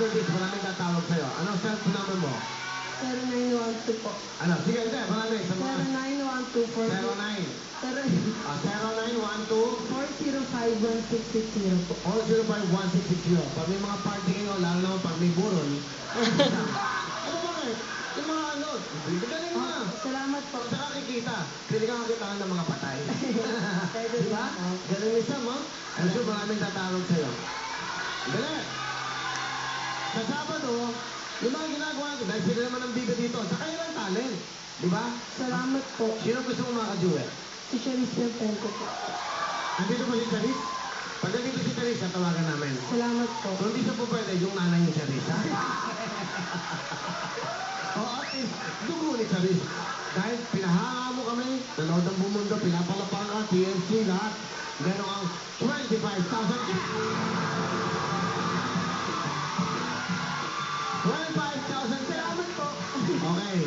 After this, maraming tatawag sa'yo. Anong cellphone number mo? 0912 po. Ano? Sige, hindi. Marami. Sa mga... 0912 0912 4051660 po. 405-1660. Pag may mga party kayo, lalo naman pag may buron. Ano bakit? Yung mga ano, galing mo na. Salamat po. Saka kikita. Pili ka kakitaan ng mga patay. Di ba? Galing ni Sam, oh. I'm sure maraming tatawag sa'yo. Galing. Sa Sabado, yung mga ginagawa ko, dahil sila naman ang biga dito, sa kanilang talent. Di ba? Salamat po. Sino gusto mo makaduet? Si Sharice Serpento po. Andito ba si Charisse? Pag nandito si Charisse, tatawagan namin. Salamat po. Kung hindi siya po pwede, yung nanay ni Charisse, ha? O, at least, dugo ni Charisse. Dahil pinahanga mo kami, nanood ng bumundo, pinapalapang ka, TNC, lahat. Meron ang 25,000 cash! 25,000 salamat po! Okay.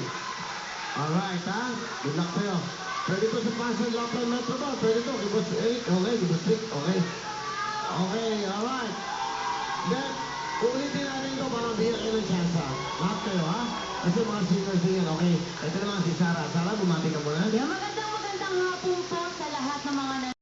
Alright, ha? Good luck sa'yo. Pwede ko sa Passion Local Metro ba? Pwede to. Gibos 8. Okay, gibos 6. Okay. Okay, alright. Then, uulitin natin ito para bigyan kayo ng chance. Lahat kayo, ha? Kasi mga singers din yan, okay? Ito naman si Sarah. Sarah, bumati ka muna. Magandang hapon po sa lahat ng mga